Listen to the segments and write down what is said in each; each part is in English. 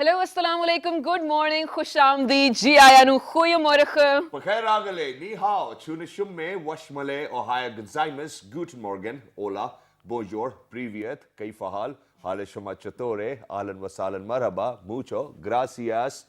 Hallo, assalamu alaikum, good morning, khushamdeed, ji ayanu, goeiemorgen. Bakhair agale, ni hao, tuna shumme, washmale, ohaya gazaimus, guten morgen, hola, bonjour, privyet, kaifahal, hale shama chatore, alan wasalan marhaba, mucho, gracias,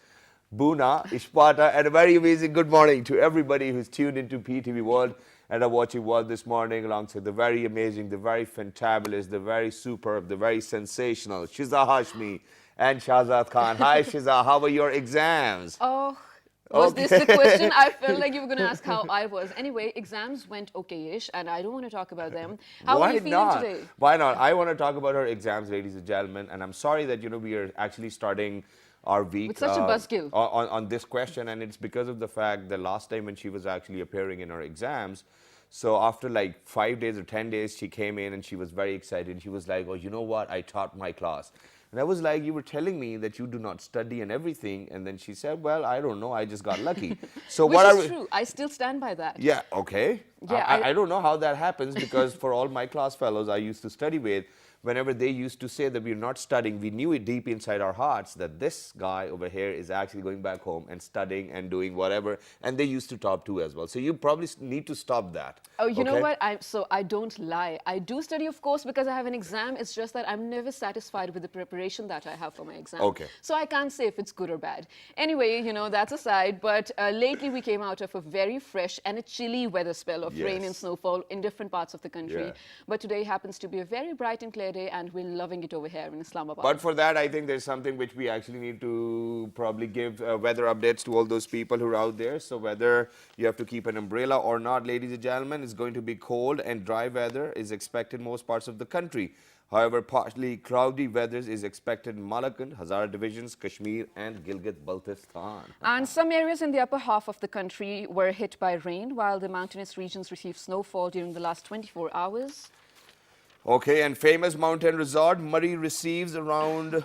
buna, ishpata, and a very amazing good morning to everybody who's tuned into PTV World and are watching World this morning alongside the very amazing, the very fantabulous, the very superb, the very sensational Shiza Hashmi and Shahzad Khan. Hi Shiza, how were your exams? Oh, was this the question? I felt like you were going to ask how I was. Anyway, exams went okay-ish, and I don't want to talk about them. How are Why you feeling not? today? Why not? I want to talk about our exams, ladies and gentlemen, and I'm sorry that we are actually starting our week With such a buzzkill. on this question, and it's because of the fact that last time when she was actually appearing in her exams, so after like 5 days or 10 days, she came in and she was very excited. She was like, "Oh, you know what? I taught my class." And I was like, "You were telling me that you do not study and everything." And then she said, "Well, I don't know. I just got lucky." So Which what are is we? true. I still stand by that. Yeah, okay. Yeah, I don't know how that happens because for all my class fellows I used to study with, whenever they used to say that we're not studying, we knew it deep inside our hearts that this guy over here is actually going back home and studying and doing whatever. And they used to top too as well. So you probably need to stop that. Oh, you know okay? what? I don't lie. I do study, of course, because I have an exam. It's just that I'm never satisfied with the preparation that I have for my exam. Okay. So I can't say if it's good or bad. Anyway, that's aside. But lately we came out of a very fresh and a chilly weather spell of rain and Yes. snowfall in different parts of the country. Yeah. But today happens to be a very bright and clear day, and we're loving it over here in Islamabad. But for that, I think there's something which we actually need to probably give weather updates to all those people who are out there. So whether you have to keep an umbrella or not, ladies and gentlemen, it's going to be cold and dry weather is expected in most parts of the country. However, partly cloudy weather is expected in Malakand, Hazara divisions, Kashmir and Gilgit-Baltistan. And some areas in the upper half of the country were hit by rain, while the mountainous regions received snowfall during the last 24 hours. Okay, and famous mountain resort, Murray receives around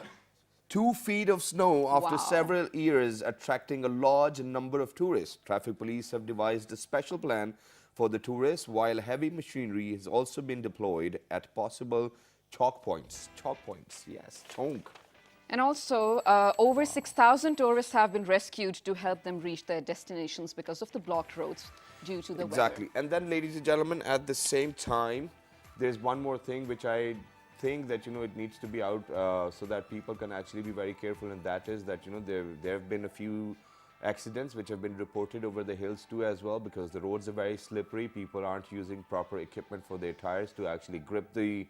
2 feet of snow after Wow. several years, attracting a large number of tourists. Traffic police have devised a special plan for the tourists, while heavy machinery has also been deployed at possible chalk points. Chalk points, yes, chonk. And also, over 6,000 tourists have been rescued to help them reach their destinations because of the blocked roads due to the Exactly. weather. And then, ladies and gentlemen, at the same time, there's one more thing which I think that it needs to be out so that people can actually be very careful, and that is that there have been a few accidents which have been reported over the hills too as well, because the roads are very slippery. People aren't using proper equipment for their tires to actually grip the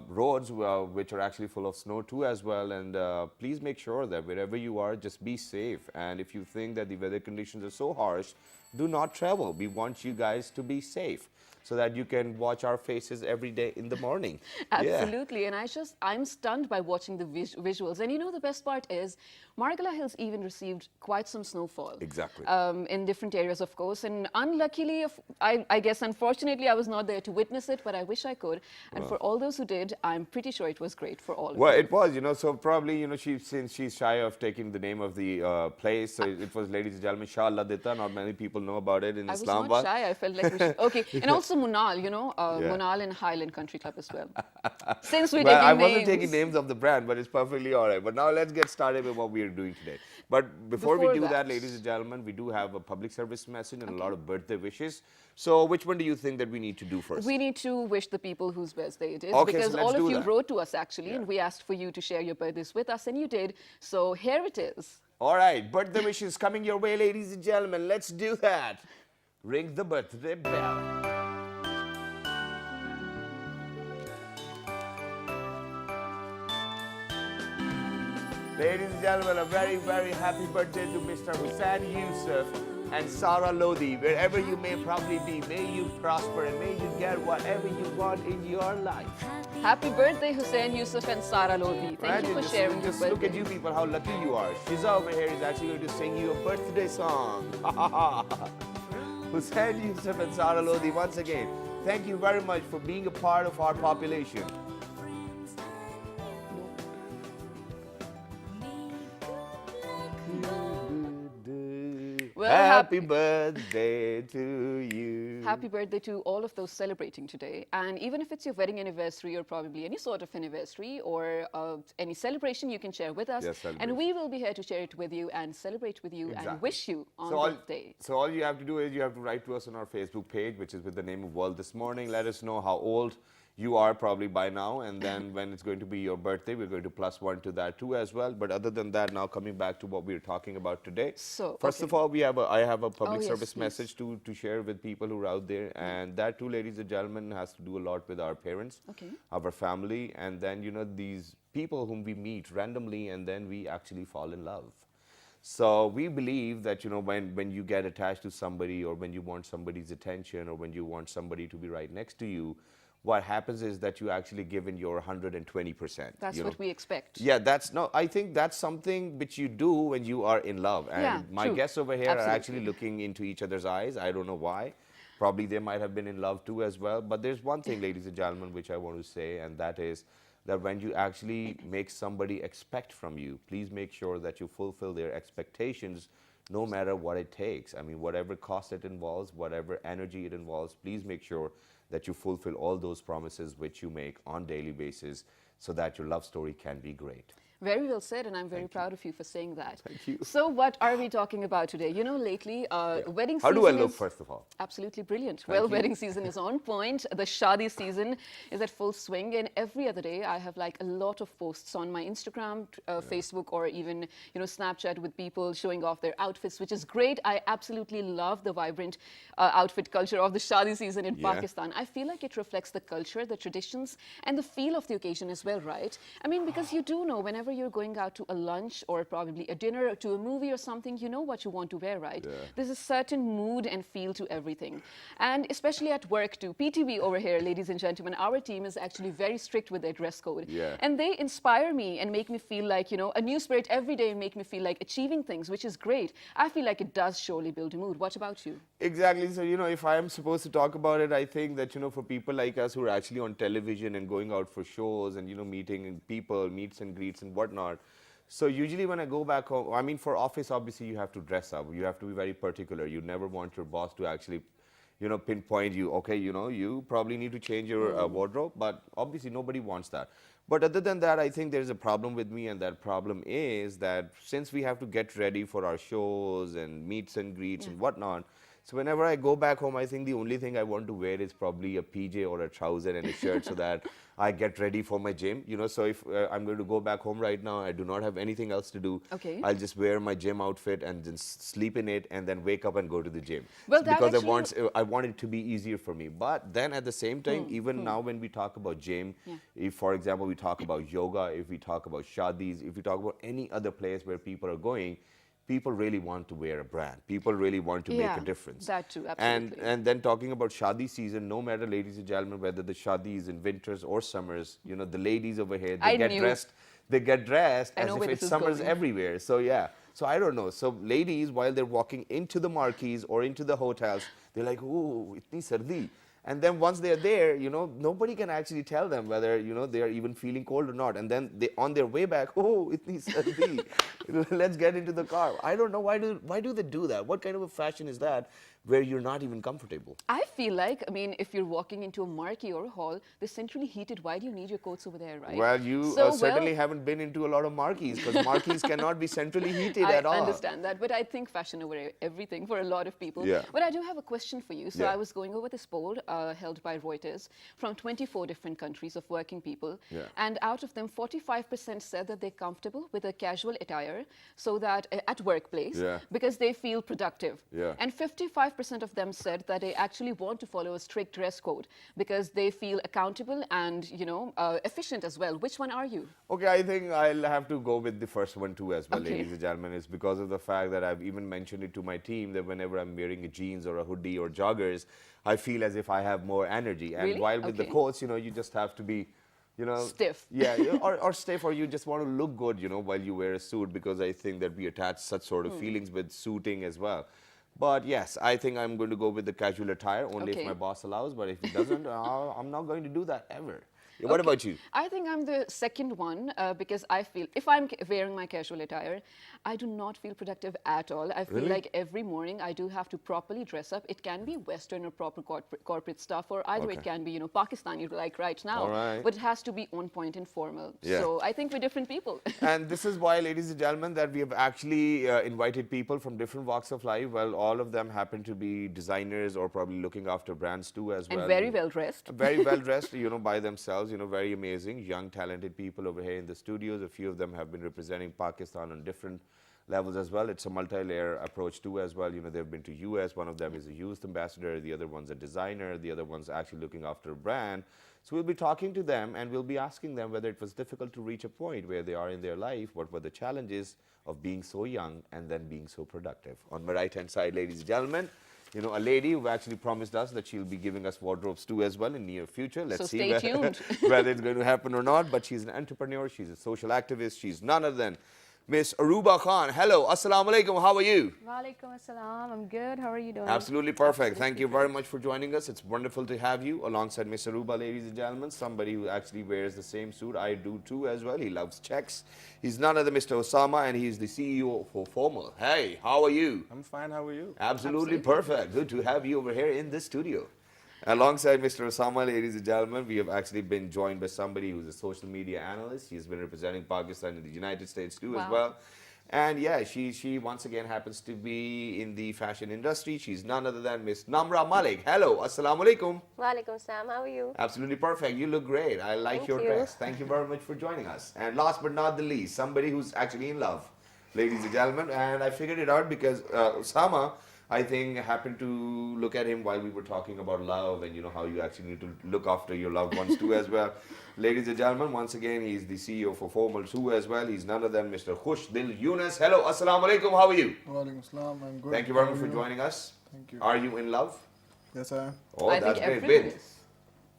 roads which are actually full of snow too as well. And please make sure that wherever you are, just be safe. And if you think that the weather conditions are so harsh, do not travel. We want you guys to be safe so that you can watch our faces every day in the morning. Yeah. Absolutely. And I'm stunned by watching the visuals. And the best part is, Margala Hills even received quite some snowfall. Exactly. In different areas, of course. And unluckily, I guess, unfortunately, I was not there to witness it, but I wish I could. And for all those who did, I'm pretty sure it was great for all of Well, them. it was, so probably, since she's shy of taking the name of the place, so it was, ladies and gentlemen, Shah Ladita. Not many people know about it in I was Islamabad. not shy. I felt like we should. Okay. And also Munal, Munal and Highland Country Club as well. Since we're Well, taking I wasn't names. taking names of the brand, but it's perfectly all right. But now let's get started with what we are doing today. But before we Before do that, that. ladies and gentlemen, we do have a public service message and a lot of birthday wishes. So which one do you think that we need to do first? We need to wish the people whose birthday it is, Okay, so because let's all do of you that. wrote to us actually, and we asked for you to share your birthdays with us, and you did. So here it is. All right, birthday wishes coming your way, ladies and gentlemen. Let's do that. Ring the birthday bell. Ladies and gentlemen, a very, very happy birthday to Mr. Hussain Yusuf and Sarah Lodi. Wherever you may probably be, may you prosper and may you get whatever you want in your life. Happy birthday, Hussain Yusuf and Sarah Lodi. Thank you for sharing your Just look birthday. at you people, how lucky you are. Shiza over here is actually going to sing you a birthday song. Hussain Yusuf and Sarah Lodi, once again, thank you very much for being a part of our population. Well, Happy birthday to you. happy birthday to all of those celebrating today. And even if it's your wedding anniversary or probably any sort of anniversary or any celebration, you can share with us. Yes, And celebration. we will be here to share it with you and celebrate with you and wish you on birthday. So all you have to do is you have to write to us on our Facebook page, which is with the name of World This Morning. Let us know how old you are probably by now, and then when it's going to be your birthday, we're going to +1 to that too as well. But other than that, now coming back to what we're talking about today. So, first of all, I have a public yes, service please. message to share with people who are out there, and that too, ladies and gentlemen, has to do a lot with our parents, our family, and then these people whom we meet randomly, and then we actually fall in love. So we believe that when you get attached to somebody, or when you want somebody's attention, or when you want somebody to be right next to you, what happens is that you actually give in your 120%. That's what we expect. Yeah, I think that's something which you do when you are in love. And Yeah, my true. guests over here are Absolutely. actually looking into each other's eyes. I don't know why. Probably they might have been in love too as well. But there's one thing, ladies and gentlemen, which I want to say, and that is that when you actually make somebody expect from you, please make sure that you fulfill their expectations no matter what it takes. I mean, whatever cost it involves, whatever energy it involves, please make sure that you fulfill all those promises which you make on daily basis so that your love story can be great. Very well said, and I'm very proud of you for saying that. Thank you. So what are we talking about today? Lately, wedding season How do I look, first of all? Absolutely brilliant. Thank you. Wedding season is on point. The shadi season is at full swing, and every other day I have like a lot of posts on my Instagram, Facebook, or even Snapchat with people showing off their outfits, which is great. I absolutely love the vibrant outfit culture of the shadi season in Pakistan. I feel like it reflects the culture, the traditions, and the feel of the occasion as well, right? I mean, because you do know whenever you're going out to a lunch or probably a dinner or to a movie or something, you know what you want to wear, right? There's a certain mood and feel to everything. And especially at work too. PTV over here, ladies and gentlemen, our team is actually very strict with their dress code. And they inspire me and make me feel like, a new spirit every day, and make me feel like achieving things, which is great. I feel like it does surely build a mood. What about you? Exactly. So, if I am supposed to talk about it, I think that, for people like us who are actually on television and going out for shows and, meeting people, meets and greets and whatnot. So usually when I go back home, I mean, for office, obviously you have to dress up. You have to be very particular. You never want your boss to actually, pinpoint you. Okay, you probably need to change your wardrobe, but obviously nobody wants that. But other than that, I think there's a problem with me, and that problem is that since we have to get ready for our shows and meets and greets and whatnot, so whenever I go back home, I think the only thing I want to wear is probably a PJ or a trouser and a shirt so that I get ready for my gym. So if I'm going to go back home right now, I do not have anything else to do. Okay. I'll just wear my gym outfit and then sleep in it and then wake up and go to the gym. Well, that because actually I want it to be easier for me. But then at the same time, even now when we talk about gym, if for example we talk about yoga, if we talk about shadis, if we talk about any other place where people are going, people really want to wear a brand. People really want to make a difference. That too, absolutely. And then talking about shadi season, no matter, ladies and gentlemen, whether the shadi is in winters or summers, the ladies over here, they get dressed as if it's summers everywhere. So yeah. So I don't know. So ladies, while they're walking into the marquees or into the hotels, they're like, "Ooh, itni sardi." And then once they're there, nobody can actually tell them whether, they are even feeling cold or not. And then on their way back, oh, itni sardi, let's get into the car. I don't know, why do they do that? What kind of a fashion is that where you're not even comfortable? I feel like, I mean, if you're walking into a marquee or a hall, they're centrally heated. Why do you need your coats over there, right? Well, you certainly haven't been into a lot of marquees, because marquees cannot be centrally heated at all. I understand that, but I think fashion over everything for a lot of people. Yeah. But I do have a question for you. So I was going over this poll held by Reuters from 24 different countries of working people. And out of them, 45% said that they're comfortable with a casual attire so that at workplace because they feel productive. And 55% of them said that they actually want to follow a strict dress code because they feel accountable and, efficient as well. Which one are you? Okay, I think I'll have to go with the first one too as well, ladies and gentlemen. It's because of the fact that I've even mentioned it to my team that whenever I'm wearing a jeans or a hoodie or joggers, I feel as if I have more energy. And Really? while with the coats, you just have to be, stiff. Yeah, or stiff, or you just want to look good, while you wear a suit, because I think that we attach such sort of feelings with suiting as well. But yes, I think I'm going to go with the casual attire, only if my boss allows. But if he doesn't, I'm not going to do that ever. What about you? I think I'm the second one because I feel if I'm wearing my casual attire, I do not feel productive at all. I feel Really? like every morning I do have to properly dress up. It can be Western or proper corporate stuff, or either it Okay. can be, Pakistani like right All now. right. But it has to be on point and formal. Yeah. So I think we're different people. And this is why, ladies and gentlemen, that we have actually invited people from different walks of life. Well, all of them happen to be designers or probably looking after brands too as well. And very well dressed. Very well dressed, by themselves, very amazing, young, talented people over here in the studios. A few of them have been representing Pakistan on different levels as well. It's a multi-layer approach too as well. They've been to US. One of them is a youth ambassador. The other one's a designer. The other one's actually looking after a brand. So we'll be talking to them and we'll be asking them whether it was difficult to reach a point where they are in their life. What were the challenges of being so young and then being so productive? On my right-hand side, ladies and gentlemen, a lady who actually promised us that she'll be giving us wardrobes too as well in near future. Let's So see stay tuned. whether it's going to happen or not. But she's an entrepreneur. She's a social activist. She's none other than Miss Aruba Khan. Hello. Assalamu alaikum. How are you? Walaikum assalam. I'm good. How are you doing? Absolutely perfect. Thank you very much for joining us. It's wonderful to have you alongside Miss Aruba, ladies and gentlemen. Somebody who actually wears the same suit. I do too as well. He loves checks. He's none other Mr. Osama, and he's the CEO for Formal. Hey, how are you? I'm fine. How are you? Absolutely perfect. Good to have you over here in the studio. Alongside Mr. Osama, ladies and gentlemen, we have actually been joined by somebody who's a social media analyst. He's been representing Pakistan in the United States too as Wow. well. And yeah, she once again happens to be in the fashion industry. She's none other than Miss Namra Malik. Hello, assalamu alaikum. Walaikum assalam. How are you? Absolutely perfect. You look great. I like Thank your you. dress. Thank you very much for joining us. And last but not the least, somebody who's actually in love, ladies and gentlemen. And I figured it out because Osama, I think, happened to look at him while we were talking about love and how you actually need to look after your loved ones too as well. Ladies and gentlemen, once again, he's the CEO for Formal too as well. He's none other than Mr. Khush Dil Yunus. Hello, assalamu alaikum. How are you? Walaikum assalam. I'm good. Thank you very How much are for joining us. Thank you. Are you in love? Yes, I am. Oh, I that's think great. everyone With? is.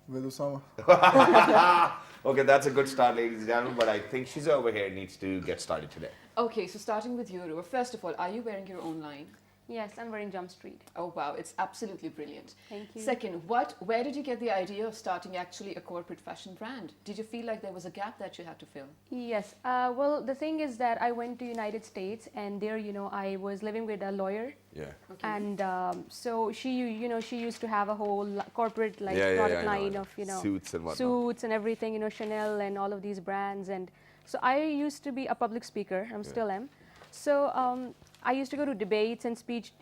With Usama. Okay, that's a good start, ladies and gentlemen, but I think she's over here needs to get started today. Okay, so starting with you, Aruba. First of all, are you wearing your own line? Yes, I'm wearing Jump Street. Oh wow, it's absolutely brilliant. Thank you. Second, where did you get the idea of starting actually a corporate fashion brand? Did you feel like there was a gap that you had to fill? Yes. Well, the thing is that I went to United States, and there, I was living with a lawyer, Yeah. Okay. and so she used to have a whole corporate Yeah, product I know, line I know. of Suits and whatnot. suits and everything, Chanel and all of these brands, and so I used to be a public speaker. I'm still am. So I used to go to debates and speech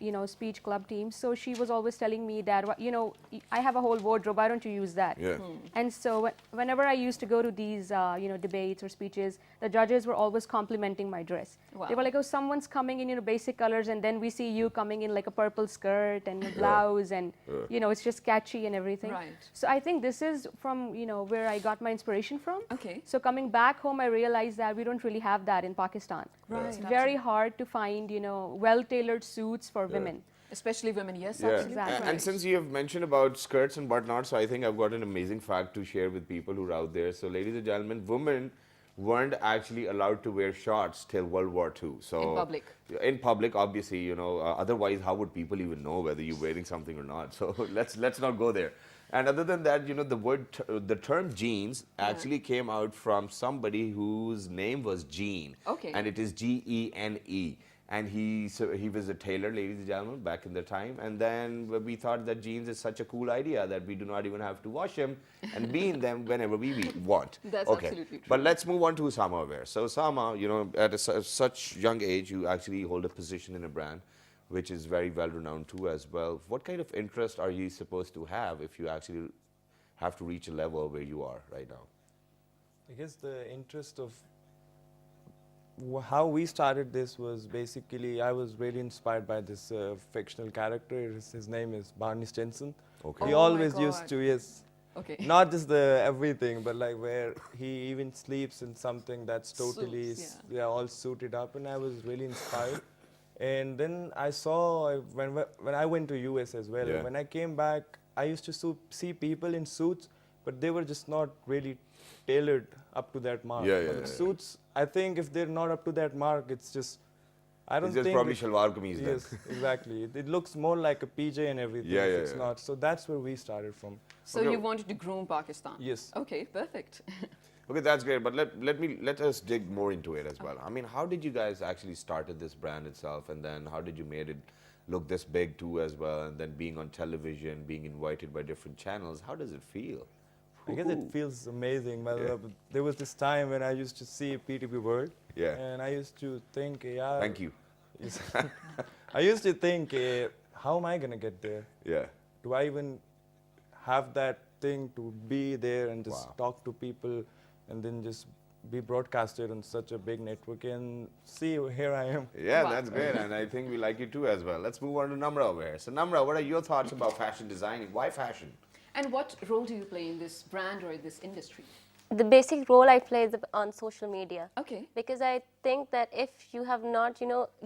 club teams. So she was always telling me that, I have a whole wardrobe. Why don't you use that? Yeah. And so whenever I used to go to these, debates or speeches, the judges were always complimenting my dress. Wow. They were like, "Oh, someone's coming in, basic colors, and then we see you coming in like a purple skirt and a blouse, and it's just catchy and everything." Right. So I think this is from where I got my inspiration from. Okay. So coming back home, I realized that we don't really have that in Pakistan. Right. It's very hard to find, well-tailored suits for women. Especially women, yes, Yeah. absolutely. Exactly. And since you have mentioned about skirts and whatnot, so I think I've got an amazing fact to share with people who are out there. So, ladies and gentlemen, women weren't actually allowed to wear shorts till World War II. So In public. In public, obviously, otherwise, how would people even know whether you're wearing something or not? So let's not go there. And other than that, the term jeans actually came out from somebody whose name was Gene. Okay. And it is Gene. And he was a tailor, ladies and gentlemen, back in the time. And then we thought that jeans is such a cool idea that we do not even have to wash them and be in them whenever we want. That's okay. absolutely true. But let's move on to Osama Aware. So Osama, at such young age, you actually hold a position in a brand, which is very well renowned too as well. What kind of interest are you supposed to have if you actually have to reach a level where you are right now? I guess the interest of how we started this was basically I was really inspired by this fictional character. His name is Barney Stinson. Okay. He Oh my always used God. to, yes, Okay. not just the everything, but like where he even sleeps in something that's totally Suits, yeah, all suited up, and I was really inspired. And then I saw when I went to US as well. Yeah. When I came back, I used to see people in suits, but they were just not really tailored up to that mark. Yeah, But yeah, the yeah. suits, I think if they're not up to that mark, it's just I don't It's just think probably it- shalwar kameez then. Yes, exactly. It looks more like a PJ and everything. Yeah, if yeah, it's yeah. not. So that's where we started from. So Okay. you wanted to groom Pakistan? Yes. Okay, perfect. Okay, that's great. But let us dig more into it as well. I mean, how did you guys actually started this brand itself, and then how did you made it look this big too as well, and then being on television, being invited by different channels, how does it feel? I guess it Woohoo. feels amazing. Well, Yeah. there was this time when I used to see PTP World. Yeah. And I used to think, yeah. Thank you. Yes. I used to think, how am I going to get there? Yeah. Do I even have that thing to be there and just Wow. talk to people and then just be broadcasted on such a big network and see here I am. Yeah, Wow. that's great, and I think we like you too as well. Let's move on to Namra over here. So, Namra, what are your thoughts about fashion designing? Why fashion? And what role do you play in this brand or in this industry? The basic role I play is on social media. Okay. Because I think that if you have not,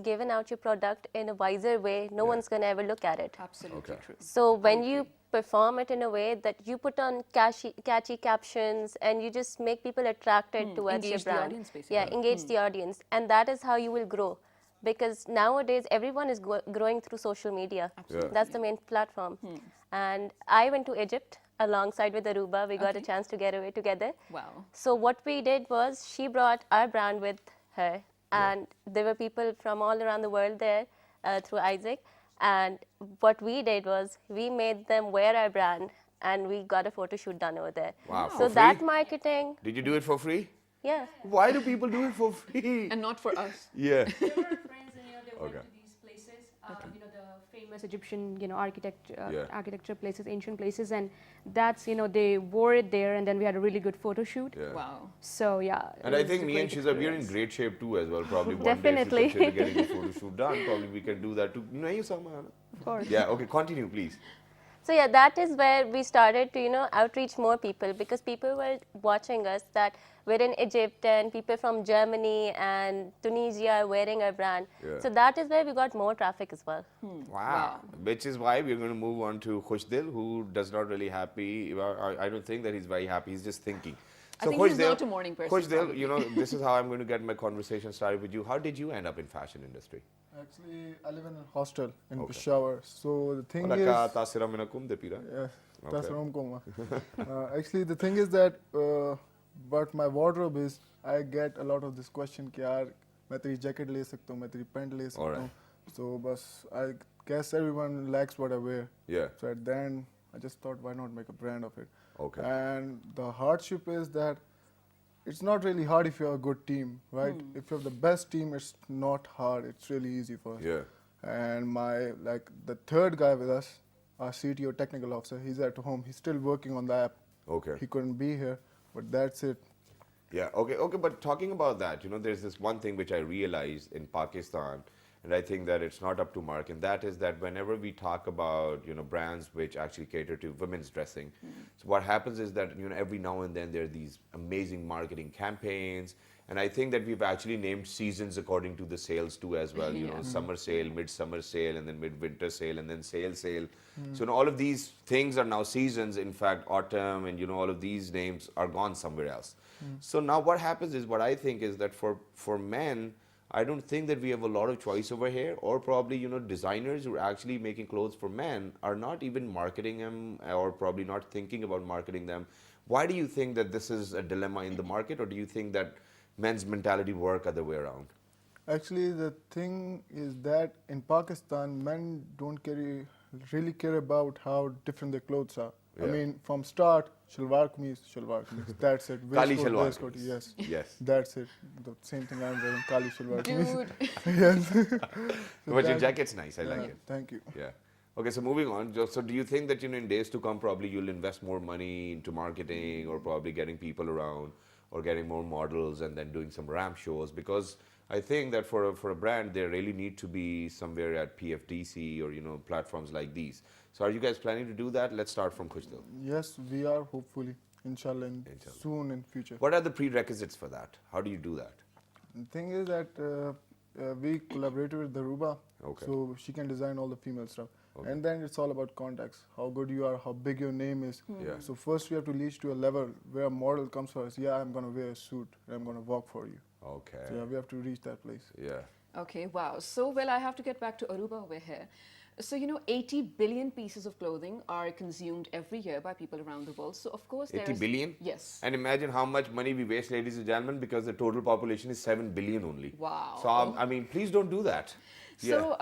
given out your product in a wiser way, no one's going to ever look at it. Absolutely Okay. true. So when you perform it in a way that you put on catchy captions and you just make people attracted towards your Engage the brand. audience, basically. Yeah, engage the audience. And that is how you will grow. Because nowadays everyone is growing through social media. Absolutely. That's the main platform. And I went to Egypt alongside with Aruba. We got a Okay. chance to get away together. Wow. So what we did was she brought our brand with her, and there were people from all around the world there through Isaac. And what we did was we made them wear our brand, and we got a photo shoot done over there. Wow, So for that free? marketing, Did you do it for free? yeah. Why do people do it for free? And not for us. Yeah. They were friends, and they went Okay. to these places, the famous Egyptian, Yeah. architecture places, ancient places, and that's, they wore it there, and then we had a really good photo shoot. Yeah. Wow. So yeah. And it I was think a me and great Shiza, we're in experience. great shape too as well. Probably one Definitely. day if we consider getting the photo shoot done, probably we can do that too. You Salman? Of course. Yeah, okay, continue please. So yeah, that is where we started to, outreach more people, because people were watching us that we're in Egypt and people from Germany and Tunisia are wearing our brand. Yeah. So that is where we got more traffic as well. Wow. Which is why we're going to move on to Khushdil, who does not really happy. I don't think that he's very happy. He's just thinking. I think he's not a morning person, Khushdil, probably. this is how I'm going to get my conversation started with you. How did you end up in fashion industry? Actually, I live in a hostel in Okay. Peshawar. So the thing is, Raka tasira minakum de pira. yeah, that's Okay. where I'm going. Actually, the thing is that what my wardrobe is, I get a lot of this question कि यार मैं तेरी jacket ले सकता हूँ, मैं तेरी pant ले सकता हूँ. So बस I guess everyone likes what I wear. Yeah. So at the end, I just thought, why not make a brand of it? Okay. And the hardship is that it's not really hard if you have a good team, right? If you have the best team, it's not hard. It's really easy for us. Yeah. And the third guy with us, our CTO technical officer, he's at home. He's still working on the app. Okay. He couldn't be here, but that's it. Yeah, okay, but talking about that, there's this one thing which I realized in Pakistan, and I think that it's not up to Mark, and that is that whenever we talk about, brands which actually cater to women's dressing, so what happens is that, every now and then there are these amazing marketing campaigns, and I think that we've actually named seasons according to the sales too as well, summer sale, midsummer sale, and then midwinter sale, and then sale. So all of these things are now seasons. In fact, autumn and, all of these names are gone somewhere else. So now what happens is, what I think is that for men, I don't think that we have a lot of choice over here, or probably, designers who are actually making clothes for men are not even marketing them, or probably not thinking about marketing them. Why do you think that this is a dilemma in the market, or do you think that men's mentality work other way around? Actually, the thing is that in Pakistan, men don't really care about how different their clothes are. I Yeah. mean, from start, shalwar kameez. That's it. Kali Waistcoat, shalwar waistcoat, kameez. yes. Yes. That's it. The same thing I'm wearing, kali shalwar kameez. Dude. Yes. But your that- jacket's nice. I like Yeah, it. Thank you. Yeah. Okay, so moving on. So do you think that, in days to come, probably you'll invest more money into marketing, or probably getting people around, or getting more models, and then doing some ramp shows? Because I think that for a brand, they really need to be somewhere at PFDC or, platforms like these. So are you guys planning to do that? Let's start from Khushdil. Yes, we are hopefully, inshallah, Inshallah. soon in future. What are the prerequisites for that? How do you do that? The thing is that we collaborated with Daruba, Okay. so she can design all the female stuff. Okay. And then it's all about contacts, how good you are, how big your name is. Yeah. So first we have to reach to a level where a model comes for us, yeah, I'm going to wear a suit, and I'm going to walk for you. Okay. So yeah, we have to reach that place. Yeah. Okay, wow. So, well, I have to get back to Aruba over here. So, 80 billion pieces of clothing are consumed every year by people around the world. So, of course, 80 there's. billion? Yes. And imagine how much money we waste, ladies and gentlemen, because the total population is 7 billion only. Wow. So, I mean, please don't do that. So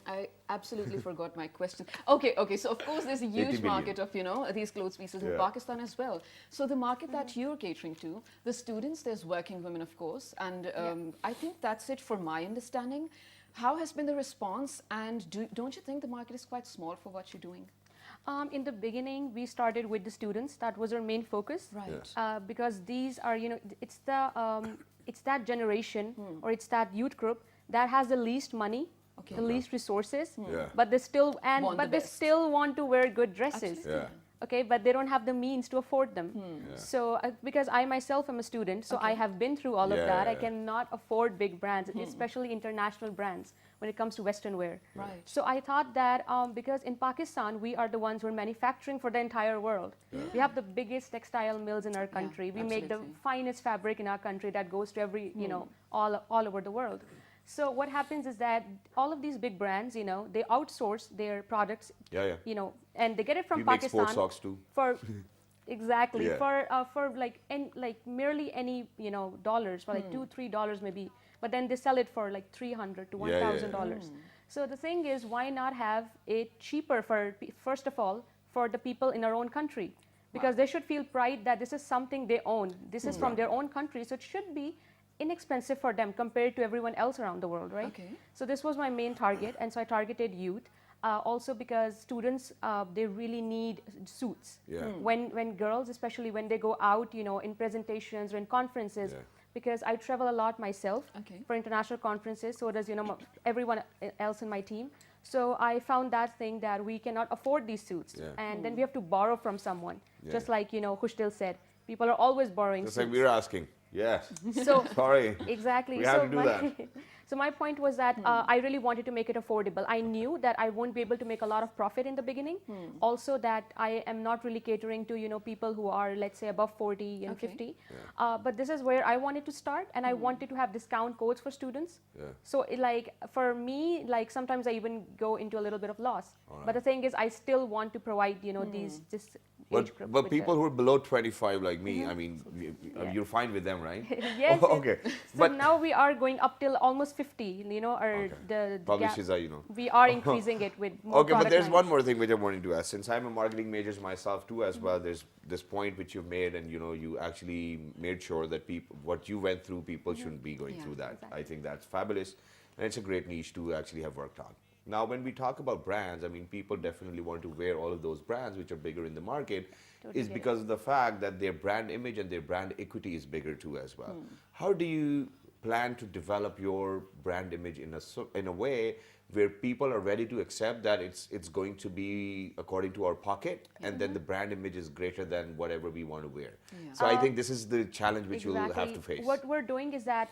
I absolutely forgot my question. Okay. So of course there's a 80 huge billion. market of these clothes pieces in Yeah. Pakistan as well. So the market that you're catering to, the students, there's working women of course, and I think that's it for my understanding. How has been the response, and don't you think the market is quite small for what you're doing? In the beginning, we started with the students. That was our main focus. Right. Because these are, it's that generation or it's that youth group that has the least money, Okay. the least resources, Yeah. but they still Want the they best. still want to wear good dresses. Absolutely. Yeah. Okay, but they don't have the means to afford them. So because I myself am a student, so I have been through all of Yeah, that. yeah, I yeah. cannot afford big brands, especially international brands when it comes to Western wear. Right. So I thought that because in Pakistan we are the ones who are manufacturing for the entire world. We have the biggest textile mills in our country. We make the absolutely. finest fabric in our country that goes to every all over the world. So what happens is that all of these big brands, they outsource their products, Yeah. and they get it from We make Pakistan sports socks too. for exactly Yeah. for like merely any dollars, for like $2-3 maybe, but then they sell it for like $300 to Yeah, yeah, $1,000. So the thing is, why not have it cheaper first of all for the people in our own country, because they should feel pride that this is something they own. This is from their own country, so it should be inexpensive for them compared to everyone else around the world, right? Okay. So this was my main target, and so I targeted youth. Also because students, they really need suits. Yeah. When girls, especially when they go out, in presentations or in conferences, Yeah. because I travel a lot myself Okay. for international conferences, so does everyone else in my team. So I found that thing that we cannot afford these suits, Yeah. and then we have to borrow from someone. Just Yeah. like Khushtil said, people are always borrowing Just suits. like we were asking. Yes. So Sorry. exactly. We have to do that. So my point was that I really wanted to make it affordable. I knew that I won't be able to make a lot of profit in the beginning. Also that I am not really catering to people who are, let's say, above 40 and Okay. 50. But this is where I wanted to start, and I wanted to have discount codes for students. Yeah. So for me, like sometimes I even go into a little bit of loss. But the thing is, I still want to provide this age group. But with people the- who are below 25 like me, I mean, Yeah. you're fine with them, right? Yes. Oh, okay. So But now we are going up till almost 50. Or the publishes gap. are, We are increasing it with more Okay, but product there's lines. one more thing which I wanted to ask. Since I'm a marketing major myself too as well, there's this point which you've made, and you actually made sure that people, what you went through, people shouldn't be going Yeah, through that. exactly. I think that's fabulous, and it's a great niche to actually have worked on. Now, when we talk about brands, I mean, people definitely want to wear all of those brands which are bigger in the market, Totally is get it. because of the fact that their brand image and their brand equity is bigger too as well. How do you plan to develop your brand image in a way where people are ready to accept that it's going to be according to our pocket, and then the brand image is greater than whatever we want to wear? Yeah. So I think this is the challenge which you'll have Exactly. to face. What we're doing is that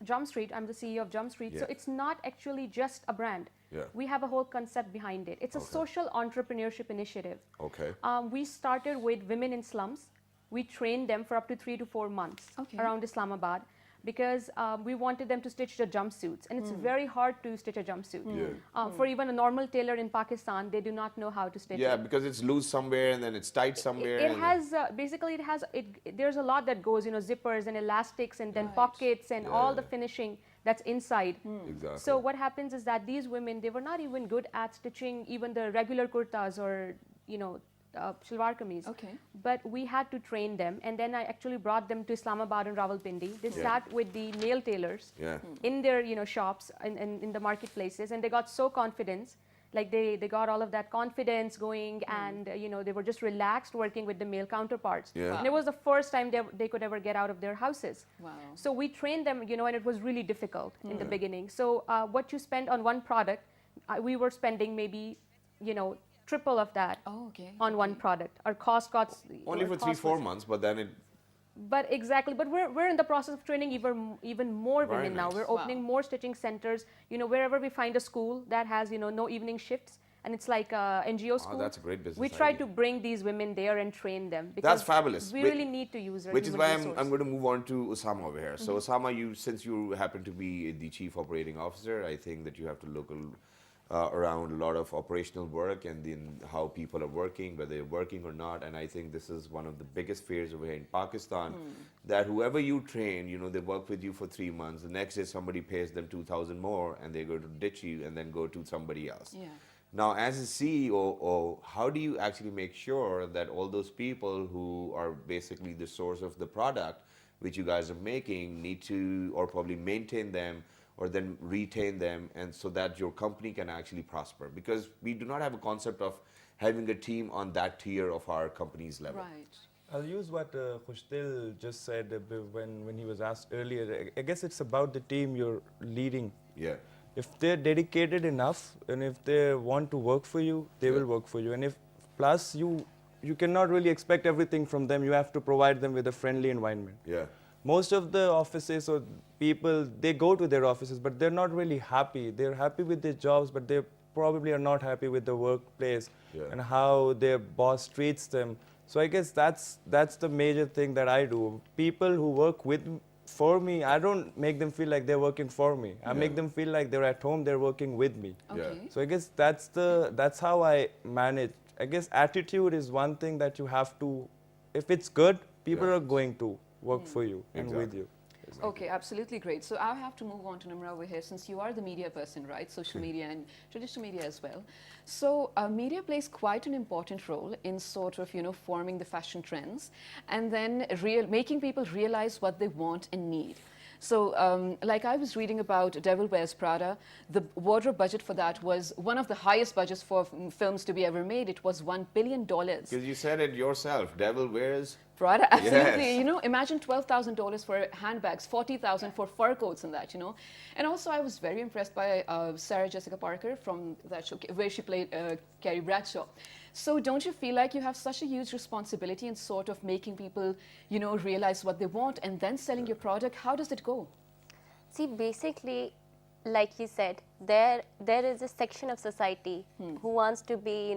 Jump Street, I'm the CEO of Jump Street, so Yeah. it's not actually just a brand. Yeah. We have a whole concept behind it. It's a social entrepreneurship initiative. Okay. We started with women in slums. We trained them for up to 3 to 4 months Okay. around Islamabad, because we wanted them to stitch the jumpsuits, and it's very hard to stitch a jumpsuit. Yeah. For even a normal tailor in Pakistan, they do not know how to stitch Yeah, it. because it's loose somewhere and then it's tight somewhere. It and has basically there's a lot that goes, zippers and elastics and then Right. pockets and all the Yeah. finishing that's inside. Exactly. So what happens is that these women, they were not even good at stitching even the regular kurtas or shalwar kameez. Okay. But we had to train them, and then I actually brought them to Islamabad and Rawalpindi. They sat with the male tailors Yeah. in their shops and in the marketplaces, and they got so confident. Like they got all of that confidence going, and they were just relaxed working with the male counterparts. Yeah. And it was the first time they could ever get out of their houses. Wow. So we trained them, and it was really difficult in the beginning. So what you spend on one product, we were spending maybe triple of that Oh, okay. on one product. Our cost got Only our for cost 3-4 was- months, but then it. But exactly, but we're in the process of training even more Very women now. nice. We're Wow. opening more stitching centers. Wherever we find a school that has no evening shifts, and it's like a NGO school. that's a great business We try idea. to bring these women there and train them because That's fabulous. we Whi- really need to use our Which is human why resource. I'm going to move on to Osama over here. So Osama, since you happen to be the chief operating officer, I think that you have to look around a lot of operational work and then how people are working, whether they're working or not. And I think this is one of the biggest fears over here in Pakistan, that whoever you train, they work with you for 3 months. The next day somebody pays them 2,000 more and they're going to ditch you and then go to somebody else. Yeah. Now, as a CEO, how do you actually make sure that all those people who are basically the source of the product which you guys are making need to, or probably maintain them, or then retain them, and so that your company can actually prosper? Because we do not have a concept of having a team on that tier of our company's level. Right. I'll use what Khushdil just said when he was asked earlier. I guess it's about the team you're leading. Yeah. If they're dedicated enough and if they want to work for you, they will work for you. And if plus you cannot really expect everything from them. You have to provide them with a friendly environment. Yeah. Most of the offices or people, they go to their offices, but they're not really happy. They're happy with their jobs, but they probably are not happy with the workplace and how their boss treats them. So I guess that's the major thing that I do. People who work for me, I don't make them feel like they're working for me. I make them feel like they're at home, they're working with me. Okay. So I guess that's how I manage. I guess attitude is one thing that you have to, if it's good, people are going to work for you and with you. Okay, absolutely great. So I have to move on to Nimra over here, since you are the media person, right? Social media and traditional media as well. So media plays quite an important role in sort of, forming the fashion trends and then making people realize what they want and need. So like I was reading about Devil Wears Prada, the wardrobe budget for that was one of the highest budgets for films to be ever made. It was $1 billion. Because you said it yourself, Devil Wears Prada, absolutely. Yes. Imagine $12,000 for handbags, $40,000 for fur coats and that, And also I was very impressed by Sarah Jessica Parker from that show, where she played Carrie Bradshaw. So don't you feel like you have such a huge responsibility in sort of making people, realize what they want and then selling your product? How does it go? See, basically, like you said, there is a section of society who wants to be,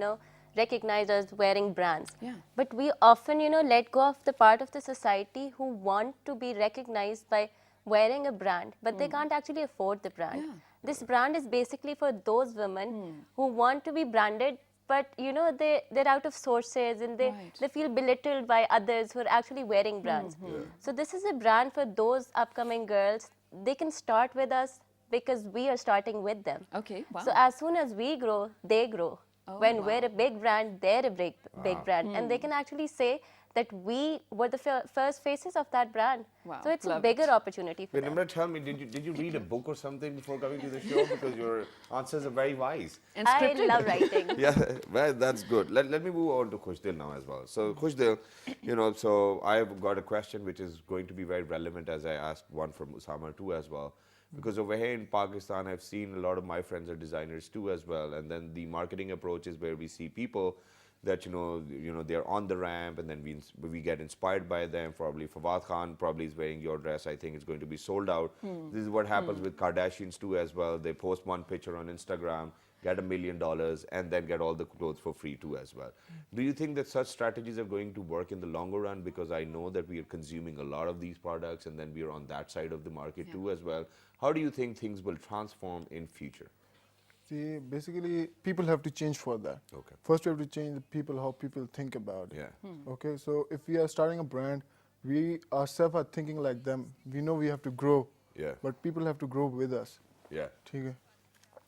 recognized as wearing brands. Yeah. But we often, let go of the part of the society who want to be recognized by wearing a brand, but they can't actually afford the brand. Yeah. This brand is basically for those women who want to be branded, but they're out of sources and they feel belittled by others who are actually wearing brands. So this is a brand for those upcoming girls. They can start with us because we are starting with them. Okay, wow. So as soon as we grow, they grow. Oh, when wow. we're a big brand, they're a big brand. And they can actually say that we were the first faces of that brand. Wow, So it's a love bigger it. opportunity for Wait, them. Nimra, tell me, did you read a book or something before coming to the show? Because your answers are very wise. And I scripted. love writing. Yeah, well, that's good. Let me move on to Khushdil now as well. So Khushdil, so I've got a question which is going to be very relevant, as I asked one from Usama too as well. Because over here in Pakistan, I've seen a lot of my friends are designers too as well. And then the marketing approach is where we see people that they're on the ramp, and then we get inspired by them. Probably Fawad Khan probably is wearing your dress. I think it's going to be sold out. This is what happens with Kardashians too as well. They post one picture on Instagram, get $1 million, and then get all the clothes for free too as well. Do you think that such strategies are going to work in the longer run? Because I know that we are consuming a lot of these products, and then we are on that side of the market too as well. How do you think things will transform in future? See, basically, people have to change for that. Okay. First, we have to change the people, how people think about it. Yeah. Okay, so if we are starting a brand, we ourselves are thinking like them. We know we have to grow. Yeah. But people have to grow with us. Yeah. ठीक है?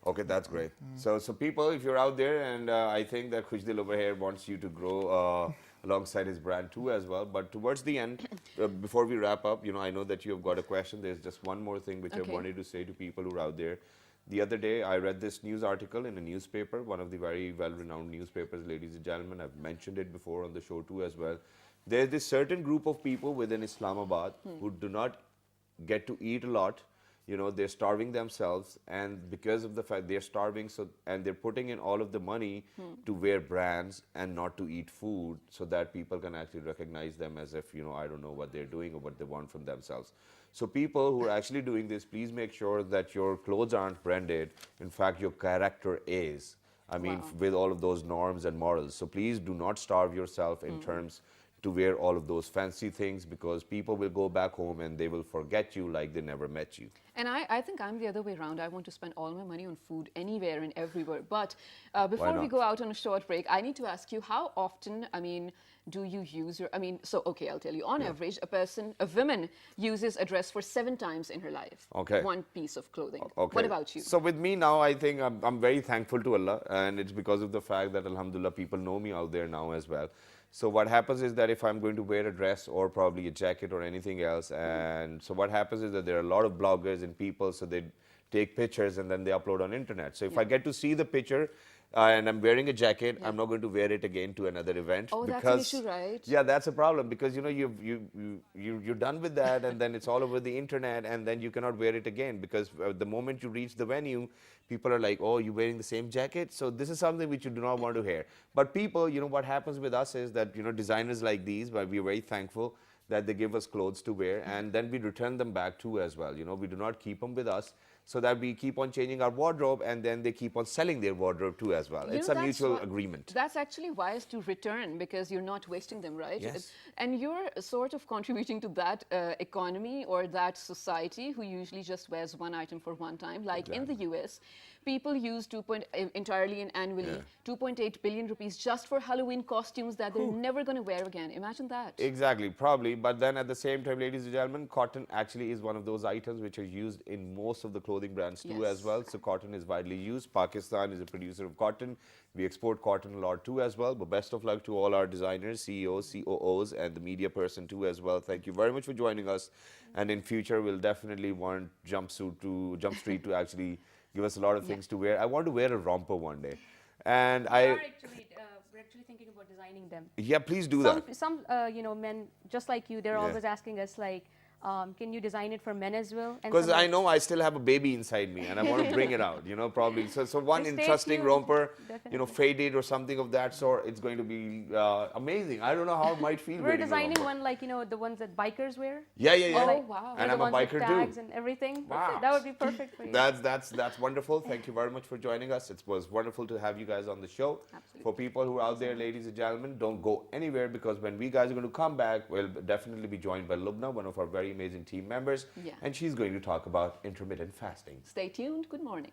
Okay, that's great. So people, if you're out there, and I think that Khushdil over here wants you to grow alongside his brand too as well. But towards the end, before we wrap up, I know that you have got a question. There's just one more thing which I wanted to say to people who are out there. The other day, I read this news article in a newspaper, one of the very well-renowned newspapers, ladies and gentlemen. I've mentioned it before on the show too as well. There's this certain group of people within Islamabad who do not get to eat a lot. They're starving themselves, and because of the fact they're starving, and they're putting in all of the money to wear brands and not to eat food, so that people can actually recognize them as if, I don't know what they're doing or what they want from themselves. So people who are actually doing this, please make sure that your clothes aren't branded. In fact, your character is. I mean, Wow. with all of those norms and morals. So please do not starve yourself in terms to wear all of those fancy things, because people will go back home and they will forget you like they never met you. And I think I'm the other way around. I want to spend all my money on food anywhere and everywhere. But before we not? go out on a short break, I need to ask you, how often, I mean, do you use your, I mean, so, okay, I'll tell you. On average, a woman uses a dress for 7 times in her life. Okay. One piece of clothing. Okay. What about you? So with me now, I think I'm very thankful to Allah, and it's because of the fact that Alhamdulillah, people know me out there now as well. So what happens is that if I'm going to wear a dress or probably a jacket or anything else, and so what happens is that there are a lot of bloggers and people, so they take pictures and then they upload on internet. So if I get to see the picture and I'm wearing a jacket, I'm not going to wear it again to another event. Oh, because, that's an issue, right? Yeah, that's a problem, because you know you're done with that, and then it's all over the internet, and then you cannot wear it again, because the moment you reach the venue, people are like, oh, you're wearing the same jacket. So this is something which you do not want to hear. But people, you know, what happens with us is that, you know, designers like these, but we're very thankful that they give us clothes to wear, and then we return them back too as well. You know, we do not keep them with us, so that we keep on changing our wardrobe, and then they keep on selling their wardrobe too as well. You It's know, a that's mutual why- agreement. That's actually wise to return, because you're not wasting them, right? Yes. And you're sort of contributing to that economy or that society who usually just wears one item for one time. Like in the US, people use entirely and annually 2.8 billion rupees just for Halloween costumes that they're never going to wear again. Imagine that. Exactly, probably. But then at the same time, ladies and gentlemen, cotton actually is one of those items which are used in most of the clothing brands too as Yes. well. So cotton is widely used. Pakistan is a producer of cotton. We export cotton a lot too as well. But best of luck to all our designers, CEOs, COOs, and the media person too as well. Thank you very much for joining us. And in future, we'll definitely want Jump Street to actually give us a lot of things to wear. I want to wear a romper one day. And we're actually thinking about designing them. yeah, please do that. Some you know, men just like you, they're always asking us like, can you design it for men as well? And Because some I know I still have a baby inside me and I want to bring it out, you know, probably. So one Stay interesting tuned. romper, you know, Definitely. faded or something of that sort, it's going to be amazing. I don't know how it might feel we're wearing a designing romper. one like, you know, the ones that bikers wear. Yeah, yeah, yeah. Oh, wow. And the I'm a ones with biker tags too. and everything. Wow. That would be perfect for you. That's wonderful. Thank you very much for joining us. It was wonderful to have you guys on the show. Absolutely. For people who are out there, ladies and gentlemen, don't go anywhere, because when we guys are going to come back, we'll definitely be joined by Lubna, one of our very amazing team members. Yeah. And she's going to talk about intermittent fasting. Stay tuned. Good morning.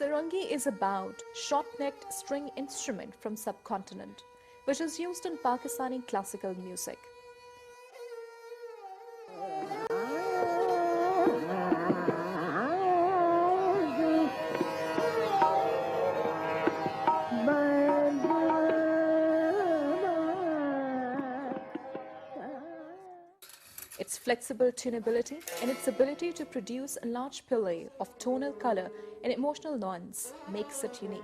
Sarangi is a bowed, short-necked string instrument from subcontinent, which is used in Pakistani classical music. Its flexible tunability and its ability to produce a large palette of tonal color and emotional nuance makes it unique.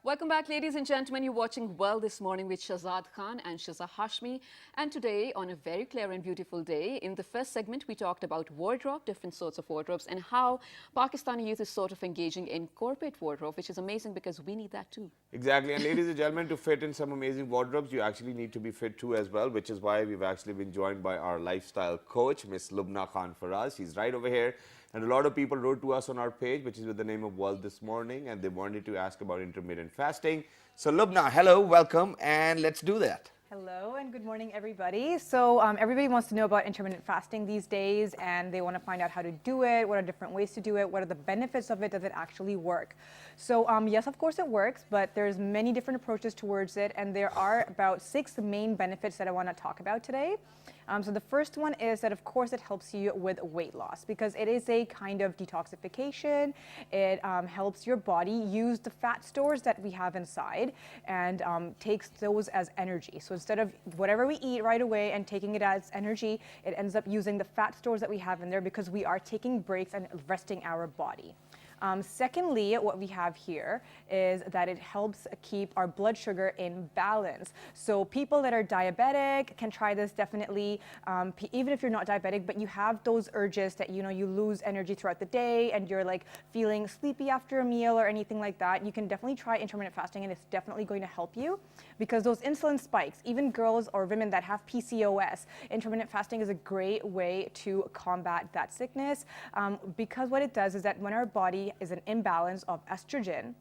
Welcome back, ladies and gentlemen. You're watching Well This Morning with Shahzad Khan and Shiza Hashmi. And today, on a very clear and beautiful day, in the first segment, we talked about wardrobe, different sorts of wardrobes, and how Pakistani youth is sort of engaging in corporate wardrobe, which is amazing because we need that too. Exactly. And ladies and gentlemen, to fit in some amazing wardrobes, you actually need to be fit too as well, which is why we've actually been joined by our lifestyle coach, Miss Lubna Khan Faraz. She's right over here. And a lot of people wrote to us on our page, which is with the name of World This Morning, and they wanted to ask about intermittent fasting. So Lubna, hello, welcome, and let's do that. Hello and good morning, everybody. So everybody wants to know about intermittent fasting these days, and they want to find out how to do it, what are different ways to do it, what are the benefits of it, does it actually work? So yes, of course it works, but there's many different approaches towards it, and there are about 6 main benefits that I want to talk about today. So the first one is that, of course, it helps you with weight loss because it is a kind of detoxification. It helps your body use the fat stores that we have inside and takes those as energy. So instead of whatever we eat right away and taking it as energy, it ends up using the fat stores that we have in there because we are taking breaks and resting our body. Secondly, what we have here is that it helps keep our blood sugar in balance. So people that are diabetic can try this definitely, even if you're not diabetic, but you have those urges that, you know, you lose energy throughout the day and you're like feeling sleepy after a meal or anything like that, you can definitely try intermittent fasting, and it's definitely going to help you because those insulin spikes, even girls or women that have PCOS, intermittent fasting is a great way to combat that sickness because what it does is that when our body is an imbalance of estrogen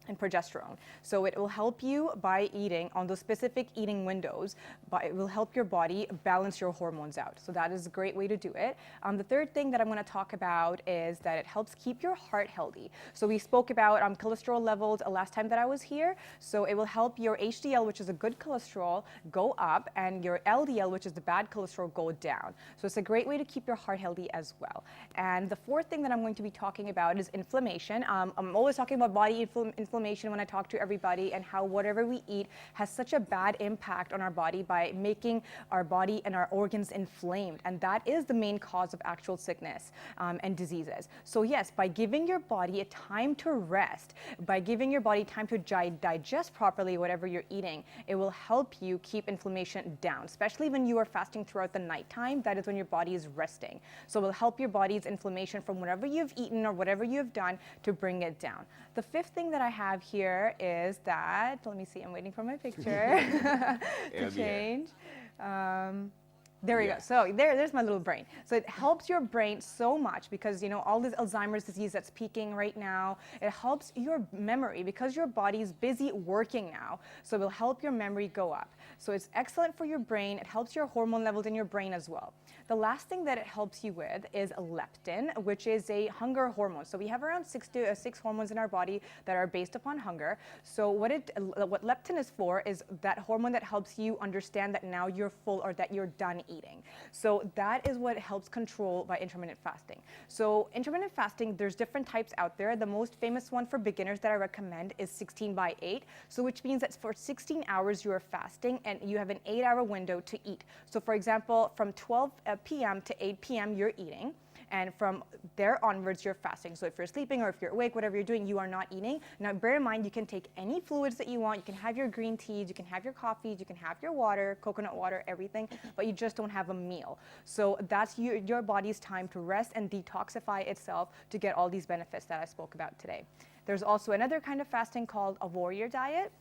and progesterone. So it will help you by eating on those specific eating windows, but it will help your body balance your hormones out. So that is a great way to do it. The third thing that I'm going to talk about is that it helps keep your heart healthy. So we spoke about cholesterol levels last time that I was here. So it will help your HDL, which is a good cholesterol, go up, and your LDL, which is the bad cholesterol, go down. So it's a great way to keep your heart healthy as well. And the fourth thing that I'm going to be talking about is inflammation. I'm always talking about body inflammation when I talk to everybody, and how whatever we eat has such a bad impact on our body by making our body and our organs inflamed, and that is the main cause of actual sickness and diseases. So yes, by giving your body a time to rest, by giving your body time to digest properly whatever you're eating, it will help you keep inflammation down, especially when you are fasting throughout the nighttime. That is when your body is resting. So it will help your body's inflammation from whatever you've eaten or whatever you've done to bring it down. The fifth thing that I have here is that, let me see, I'm waiting for my picture to change. There we go. So there's my little brain. So it helps your brain so much because, you know, all this Alzheimer's disease that's peaking right now, it helps your memory because your body is busy working now. So it will help your memory go up. So it's excellent for your brain. It helps your hormone levels in your brain as well. The last thing that it helps you with is leptin, which is a hunger hormone. So we have around 6 hormones in our body that are based upon hunger. So what leptin is for is that hormone that helps you understand that now you're full or that you're done eating. So that is what helps control by intermittent fasting. So intermittent fasting, there's different types out there. The most famous one for beginners that I recommend is 16/8. So which means that for 16 hours you are fasting and you have an 8-hour window to eat. So for example, from 12 p.m. to 8 p.m. you're eating. And from there onwards, you're fasting. So if you're sleeping or if you're awake, whatever you're doing, you are not eating. Now, bear in mind, you can take any fluids that you want. You can have your green teas, you can have your coffees, you can have your water, coconut water, everything, but you just don't have a meal. So that's your body's time to rest and detoxify itself to get all these benefits that I spoke about today. There's also another kind of fasting called a warrior diet.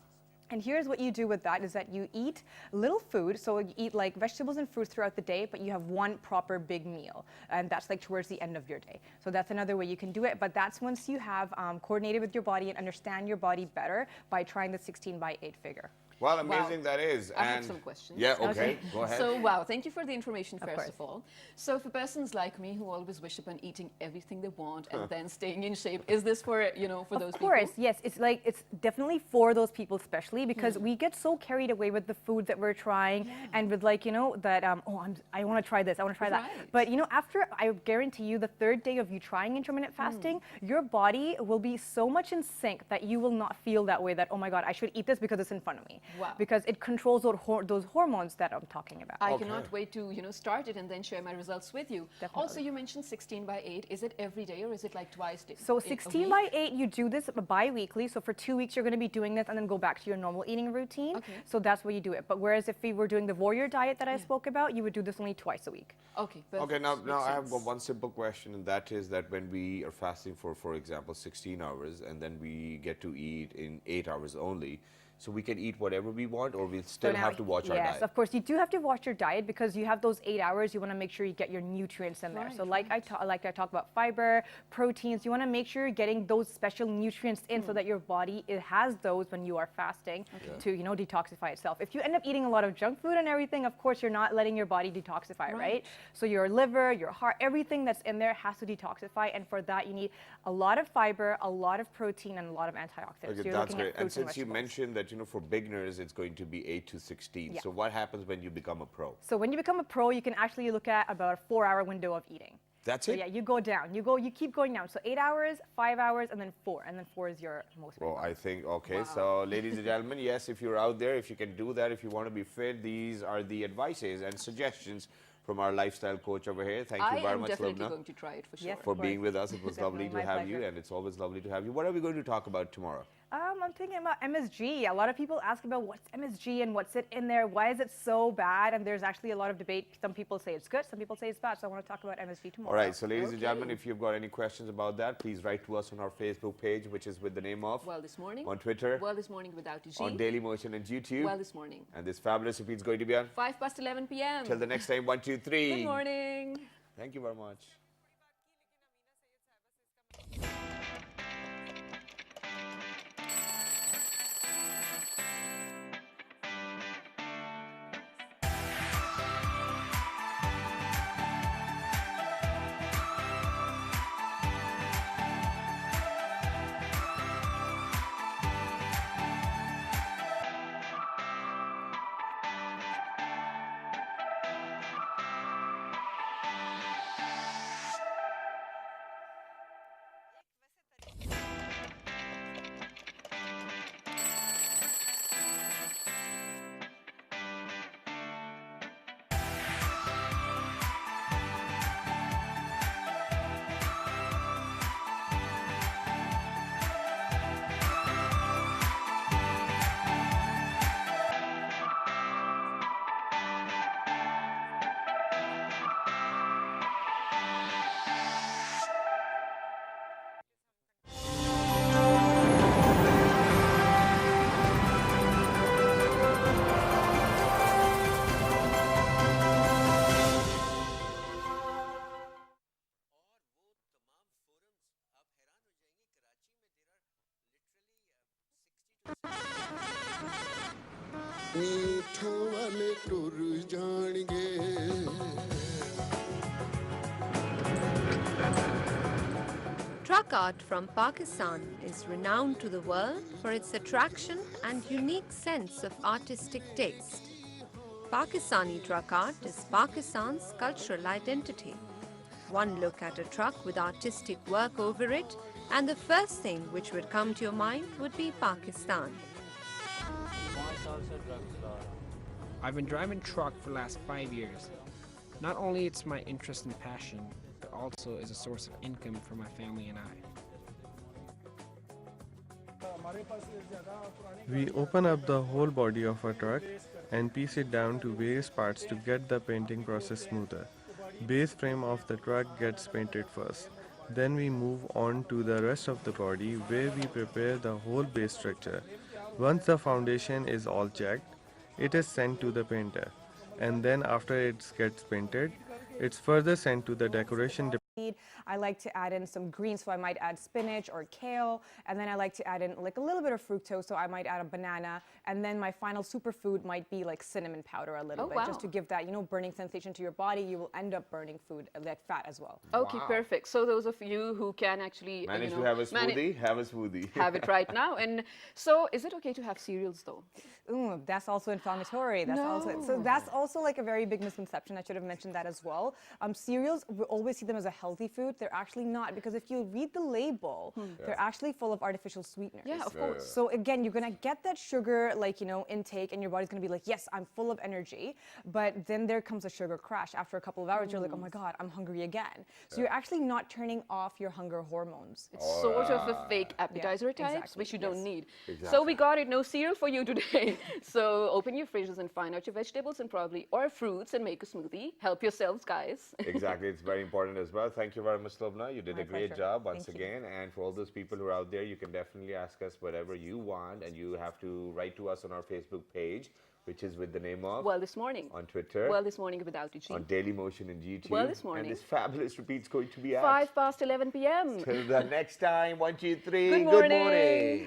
And here's what you do with that is that you eat little food. So you eat like vegetables and fruits throughout the day, but you have one proper big meal. And that's like towards the end of your day. So that's another way you can do it. But that's once you have coordinated with your body and understand your body better by trying the 16/8 figure. Well, amazing that is. I have some questions. Yeah, okay, go ahead. So, wow, thank you for the information, first of all. So, for persons like me who always wish upon eating everything they want and then staying in shape, is this for, you know, for those people? Of course, yes. It's definitely for those people, especially because we get so carried away with the food that we're trying and with like, you know, that, I want to try this, I want to try that. But, you know, after, I guarantee you, the 3rd day of you trying intermittent fasting, your body will be so much in sync that you will not feel that way that, oh my God, I should eat this because it's in front of me. Wow. because it controls those hormones that I'm talking about. I cannot wait to start it and then share my results with you. Definitely. Also, you mentioned 16 by 8. Is it every day or is it like twice a So a 16 week? by 8, you do this bi-weekly. So for 2 weeks, you're going to be doing this and then go back to your normal eating routine. Okay. So that's where you do it. But whereas if we were doing the warrior diet that I spoke about, you would do this only twice a week. Okay, perfect. Okay, now Makes I have sense. one simple question, and that is that when we are fasting for example, 16 hours, and then we get to eat in 8 hours only, so we can eat whatever we want, or we still So now, have to watch our yes, diet? of course, you do have to watch your diet because you have those 8 hours. You want to make sure you get your nutrients in there. Right, So like I talk about fiber, proteins. You want to make sure you're getting those special nutrients in so that your body has those when you are fasting to detoxify itself. If you end up eating a lot of junk food and everything, of course, you're not letting your body detoxify, right? So your liver, your heart, everything that's in there has to detoxify, and for that you need a lot of fiber, a lot of protein, and a lot of antioxidants. Okay, So you're that's looking great. at And fruits since you vegetables. mentioned that for beginners it's going to be 8 to 16, Yeah. so what happens when you become a pro? So when you become a pro, you can actually look at about a 4-hour window of eating. That's So it? yeah, you go down. You keep going down. So 8 hours, 5 hours, and then 4. And then 4 is your most Well, frequent. I think, okay, so ladies and gentlemen, yes, if you're out there, if you can do that, if you want to be fit, these are the advices and suggestions from our lifestyle coach over here. Thank you I very am much, definitely Lubna, going to try it for sure. Yes. for Of being course. with us. It was lovely to Definitely, my have you, pleasure. and it's always lovely to have you. What are we going to talk about tomorrow? I'm thinking about MSG. A lot of people ask about what's MSG and what's it in there. Why is it so bad? And there's actually a lot of debate. Some people say it's good. Some people say it's bad. So I want to talk about MSG tomorrow. All right, so ladies and gentlemen, if you've got any questions about that, please write to us on our Facebook page, which is with the name of Well, this morning. on Twitter, Well, this morning without a G. on Daily Motion and YouTube. Well, this morning. And this fabulous repeat's going to be on 11 p.m. till the next time. 1, 2, 3. Good morning. Thank you very much. ਊਠਾਂ ਵਾਲੇ ਟੁਰ ਜਾਣਗੇ Truck art from Pakistan is renowned to the world for its attraction and unique sense of artistic taste. Pakistani truck art is Pakistan's cultural identity. One look at a truck with artistic work over it, and the first thing which would come to your mind would be Pakistan. I've been driving truck for the last 5 years. Not only it's my interest and passion, but also is a source of income for my family and I. We open up the whole body of a truck and piece it down to various parts to get the painting process smoother. Base frame of the truck gets painted first. Then we move on to the rest of the body where we prepare the whole base structure. Once the foundation is all checked, it is sent to the painter. And then after it gets painted, it's further sent to the decoration department. I like to add in some greens, so I might add spinach or kale, and then I like to add in like a little bit of fructose, so I might add a banana, and then my final superfood might be like cinnamon powder a little Oh, bit, wow. just to give that burning sensation to your body. You will end up burning food like fat as well. Okay, perfect. So those of you who can actually Manage to have a smoothie? Have a smoothie. have it right now. And so, is it okay to have cereals though? Ooh, that's also inflammatory. That's also like a very big misconception. I should have mentioned that as well. Cereals, we always see them as a healthy food, they're actually not, because if you read the label, they're actually full of artificial sweeteners. Yeah, of course. So again, you're gonna get that sugar, like, you know, intake, and your body's gonna be like, yes, I'm full of energy, but then there comes a sugar crash. After a couple of hours, you're like, oh my God, I'm hungry again. So you're actually not turning off your hunger hormones. It's sort of a fake appetizer types, exactly, which you don't need. Exactly. So we got it, no cereal for you today. So open your fridges and find out your vegetables and probably, or fruits, and make a smoothie. Help yourselves, guys. Exactly, it's very important as well. Thank you very much, Lubna. You did My a great pleasure. job once Thank you. again. And for all those people who are out there, you can definitely ask us whatever you want, and you have to write to us on our Facebook page, which is with the name of Well, this morning. on Twitter, Well, this morning without Eugene. on Daily Motion and YouTube. Well, this morning. And this fabulous repeat's going to be at 5 past 11 p.m. till the next time. 1, 2, 3. Good Good morning. morning.